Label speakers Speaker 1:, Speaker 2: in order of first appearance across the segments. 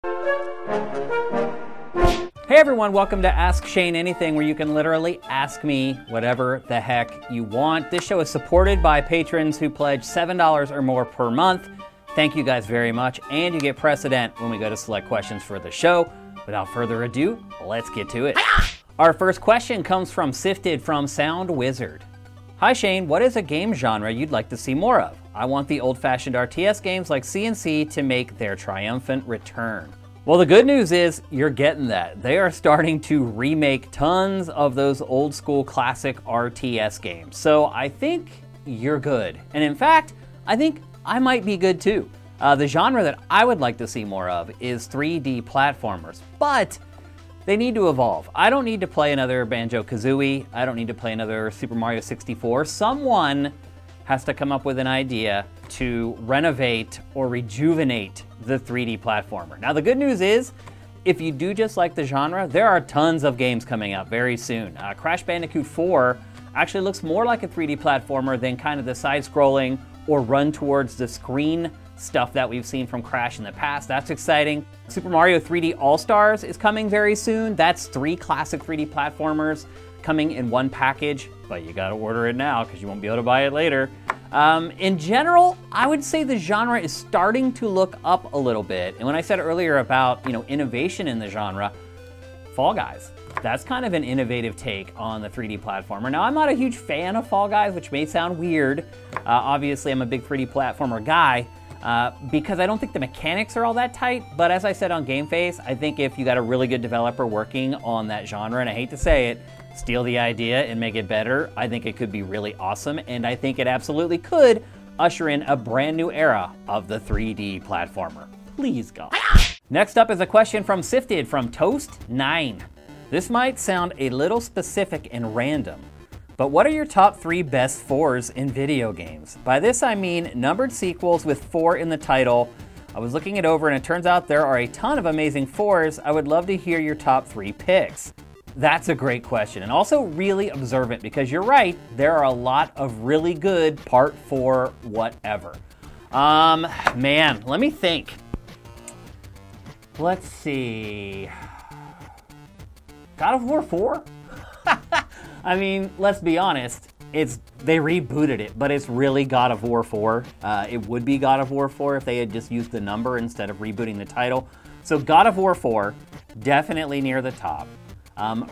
Speaker 1: Hey everyone, welcome to Ask Shane Anything, where you can literally ask me whatever the heck you want. This show is supported by patrons who pledge $7 or more per month. Thank you guys very much, and you get precedent when we go to select questions for the show. Without further ado, let's get to it. Our first question comes from Sifted from Sound Wizard. Hi Shane, what is a game genre you'd like to see more of? I want the old-fashioned RTS games like CNC to make their triumphant return. Well, the good news is you're getting that. They are starting to remake tons of those old school classic RTS games. So I think you're good. And in fact, I think I might be good too. The genre that I would like to see more of is 3D platformers, but they need to evolve. I don't need to play another Banjo-Kazooie. I don't need to play another Super Mario 64. Someone has to come up with an idea to renovate or rejuvenate the 3D platformer. Now, the good news is, if you do just like the genre, there are tons of games coming out very soon. Crash Bandicoot 4 actually looks more like a 3D platformer than kind of the side-scrolling or run towards the screen stuff that we've seen from Crash in the past. That's exciting. Super Mario 3D All-Stars is coming very soon. That's 3 classic 3D platformers coming in one package, but you gotta order it now because you won't be able to buy it later. In general, I would say the genre is starting to look up a little bit. And when I said earlier about, innovation in the genre, Fall Guys, that's kind of an innovative take on the 3D platformer. Now, I'm not a huge fan of Fall Guys, which may sound weird. Obviously, I'm a big 3D platformer guy, because I don't think the mechanics are all that tight. But as I said on GameFace, I think if you got a really good developer working on that genre, and I hate to say it, steal the idea and make it better, I think it could be really awesome, and I think it absolutely could usher in a brand new era of the 3D platformer. Please God. Next up is a question from Sifted from Toast9. This might sound a little specific and random, but what are your top 3 best 4s in video games? By this I mean numbered sequels with 4 in the title. I was looking it over and it turns out there are a ton of amazing 4s. I would love to hear your top 3 picks. That's a great question, and also really observant, because you're right, there are a lot of really good Part 4 whatever. Man, let me think. Let's see. God of War 4? I mean, let's be honest, they rebooted it, but it's really God of War 4. It would be God of War 4 if they had just used the number instead of rebooting the title. So God of War 4, definitely near the top.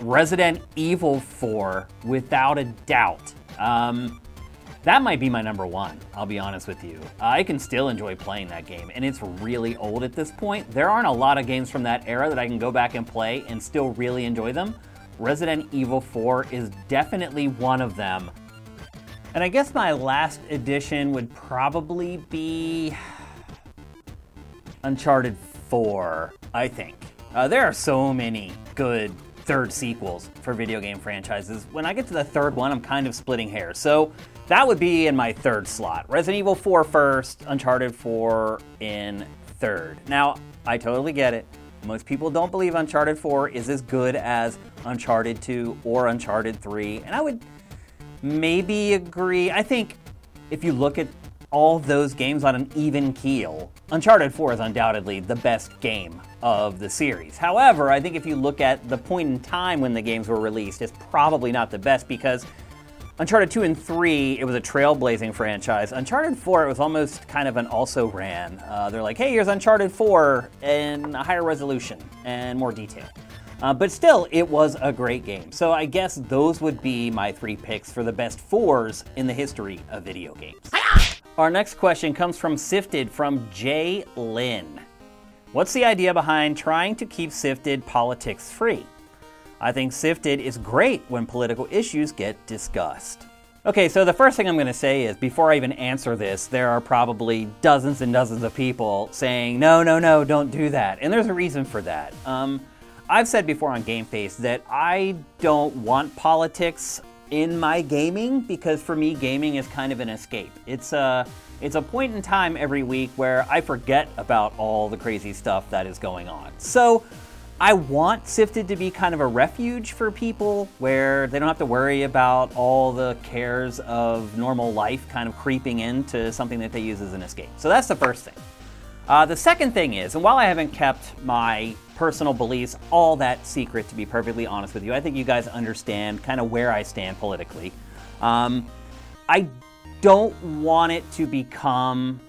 Speaker 1: Resident Evil 4, without a doubt. That might be my number 1, I'll be honest with you. I can still enjoy playing that game, and it's really old at this point. There aren't a lot of games from that era that I can go back and play and still really enjoy them. Resident Evil 4 is definitely one of them. And I guess my last addition would probably be Uncharted 4, I think. There are so many good third sequels for video game franchises. When I get to the third one, I'm kind of splitting hairs. So that would be in my third slot. Resident Evil 4 first, Uncharted 4 in third. Now, I totally get it. Most people don't believe Uncharted 4 is as good as Uncharted 2 or Uncharted 3, and I would maybe agree. I think if you look at all those games on an even keel, Uncharted 4 is undoubtedly the best game of the series. However, I think if you look at the point in time when the games were released, it's probably not the best, because Uncharted 2 and 3, it was a trailblazing franchise. Uncharted 4, it was almost kind of an also-ran. They're like, hey, here's Uncharted 4 in a higher resolution and more detail. But still, it was a great game. So I guess those would be my 3 picks for the best 4s in the history of video games. Our next question comes from Sifted from J. Lynn. What's the idea behind trying to keep Sifted politics free? I think Sifted is great when political issues get discussed. Okay, so the first thing I'm going to say is, before I even answer this, there are probably dozens and dozens of people saying, no, don't do that. And there's a reason for that. I've said before on GameFace that I don't want politics in my gaming, because for me, gaming is kind of an escape. It's a point in time every week where I forget about all the crazy stuff that is going on. So I want Sifted to be kind of a refuge for people where they don't have to worry about all the cares of normal life kind of creeping into something that they use as an escape. So that's the first thing. The second thing is, and while I haven't kept my personal beliefs all that secret, to be perfectly honest with you, I think you guys understand kind of where I stand politically. I don't want it to become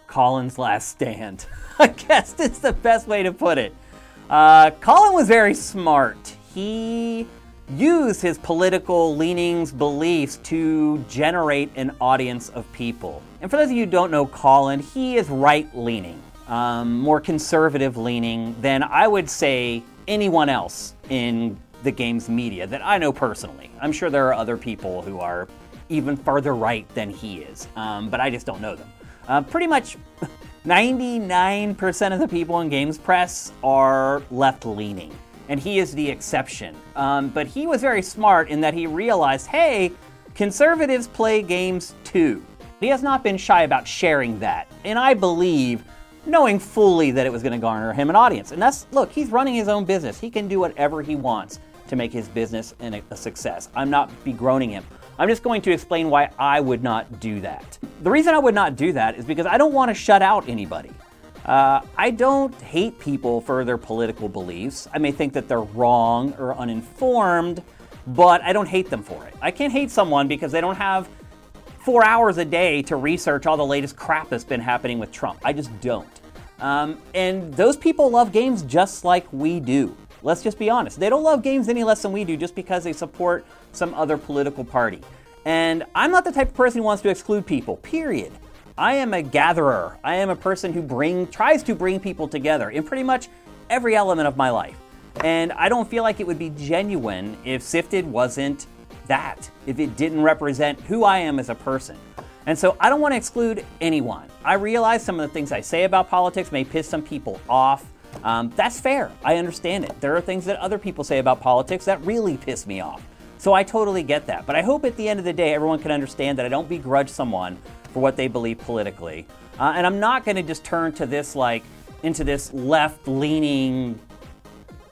Speaker 1: Colin's last stand. I guess it's the best way to put it. Colin was very smart. He used his political leanings, beliefs to generate an audience of people. And for those of you who don't know Colin, he is right-leaning, more conservative-leaning than I would say anyone else in the games media that I know personally. I'm sure there are other people who are even farther right than he is, but I just don't know them. Pretty much 99% of the people in games press are left-leaning, and he is the exception. But he was very smart in that he realized, hey, conservatives play games too. He has not been shy about sharing that, and I believe, knowing fully that it was going to garner him an audience. And that's, look, he's running his own business. He can do whatever he wants to make his business a success. I'm not begroaning him. I'm just going to explain why I would not do that. The reason I would not do that is because I don't want to shut out anybody. I don't hate people for their political beliefs. I may think that they're wrong or uninformed, but I don't hate them for it. I can't hate someone because they don't have 4 hours a day to research all the latest crap that's been happening with Trump. I just don't. And those people love games just like we do. Let's just be honest. They don't love games any less than we do just because they support some other political party. And I'm not the type of person who wants to exclude people, period. I am a gatherer. I am a person who tries to bring people together in pretty much every element of my life. And I don't feel like it would be genuine if Sifted wasn't that, if it didn't represent who I am as a person. And so I don't want to exclude anyone. I realize some of the things I say about politics may piss some people off. That's fair. I understand it. There are things that other people say about politics that really piss me off. So I totally get that. But I hope at the end of the day, everyone can understand that I don't begrudge someone for what they believe politically. And I'm not going to just turn to this, into this left-leaning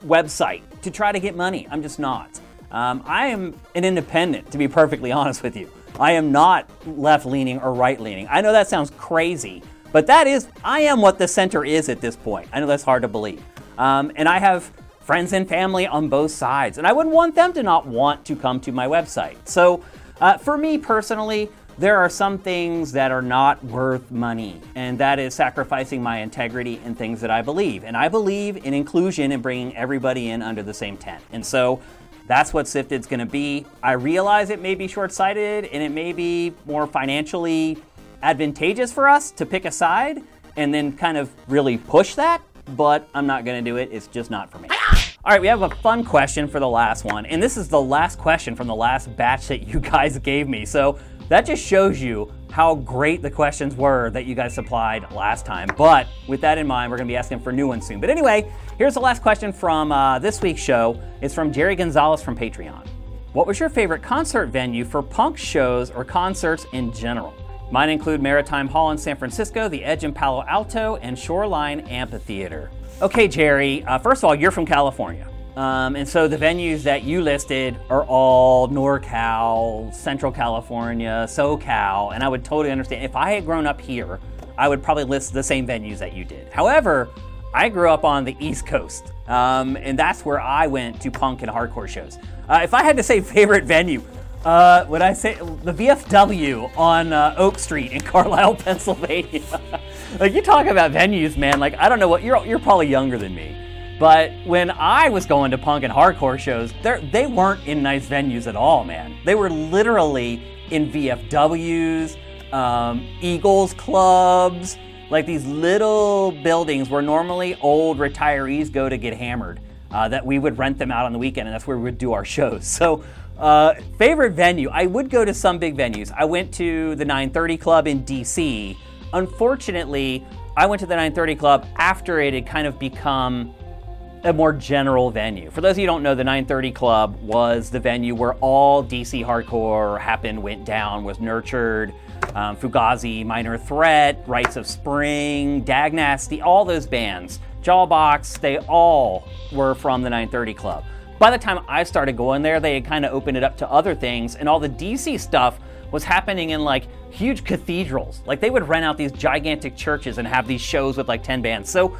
Speaker 1: website to try to get money. I'm just not. I am an independent, to be perfectly honest with you. I am not left-leaning or right-leaning. I know that sounds crazy, but I am what the center is at this point. I know that's hard to believe. And I have friends and family on both sides, and I wouldn't want them to not want to come to my website. So for me personally, there are some things that are not worth money, and that is sacrificing my integrity in things that I believe. And I believe in inclusion and bringing everybody in under the same tent. And so that's what Sifted's going to be. I realize it may be short-sighted and it may be more financially advantageous for us to pick a side and then kind of really push that, but I'm not going to do it. It's just not for me. All right, we have a fun question for the last one, and this is the last question from the last batch that you guys gave me. So that just shows you how great the questions were that you guys supplied last time. But with that in mind, we're going to be asking for new ones soon. But anyway, here's the last question from this week's show. It's from Jerry Gonzalez from Patreon. What was your favorite concert venue for punk shows or concerts in general? Mine include Maritime Hall in San Francisco, The Edge in Palo Alto, and Shoreline Amphitheater. Okay, Jerry, first of all, you're from California. And so the venues that you listed are all NorCal, Central California, SoCal, and I would totally understand. If I had grown up here, I would probably list the same venues that you did. However, I grew up on the East Coast, and that's where I went to punk and hardcore shows. If I had to say favorite venue, would I say the VFW on Oak Street in Carlisle, Pennsylvania? Like, you talk about venues, man. Like, I don't know what you're probably younger than me, but when I was going to punk and hardcore shows, they weren't in nice venues at all, man. They were literally in VFWs, Eagles clubs, like these little buildings where normally old retirees go to get hammered. That we would rent them out on the weekend, and that's where we would do our shows. So. Favorite venue, I would go to some big venues. I went to the 930 Club in DC. Unfortunately, I went to the 930 Club after it had kind of become a more general venue. For those of you who don't know, the 930 Club was the venue where all DC hardcore went down, was nurtured. Fugazi, Minor Threat, Rites of Spring, Dag Nasty, all those bands, Jawbox, they all were from the 930 Club. By the time I started going there, they had kind of opened it up to other things, and all the DC stuff was happening in like huge cathedrals. Like they would rent out these gigantic churches and have these shows with like 10 bands. So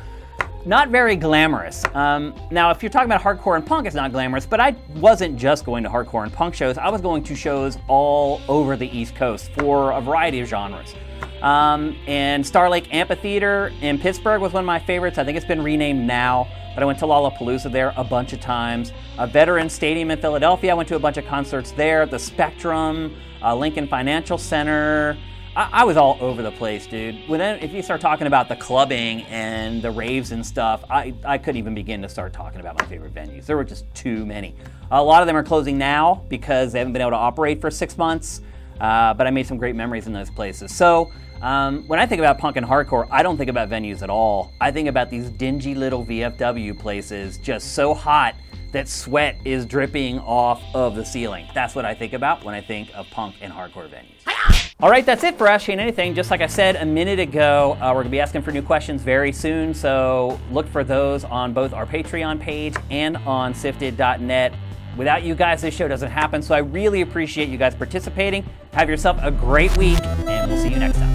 Speaker 1: not very glamorous. Now, if you're talking about hardcore and punk, it's not glamorous, but I wasn't just going to hardcore and punk shows. I was going to shows all over the East Coast for a variety of genres. And Star Lake Amphitheater in Pittsburgh was one of my favorites. I think it's been renamed now, but I went to Lollapalooza there a bunch of times. Veterans Stadium in Philadelphia, I went to a bunch of concerts there. The Spectrum, Lincoln Financial Center. I was all over the place, dude. If you start talking about the clubbing and the raves and stuff, I couldn't even begin to start talking about my favorite venues. There were just too many. A lot of them are closing now because they haven't been able to operate for 6 months, but I made some great memories in those places. So when I think about punk and hardcore, I don't think about venues at all. I think about these dingy little VFW places just so hot that sweat is dripping off of the ceiling. That's what I think about when I think of punk and hardcore venues. All right, that's it for Ask Shane Anything. Just like I said a minute ago, we're gonna be asking for new questions very soon, so look for those on both our Patreon page and on sifted.net. Without you guys, this show doesn't happen, so I really appreciate you guys participating. Have yourself a great week, and we'll see you next time.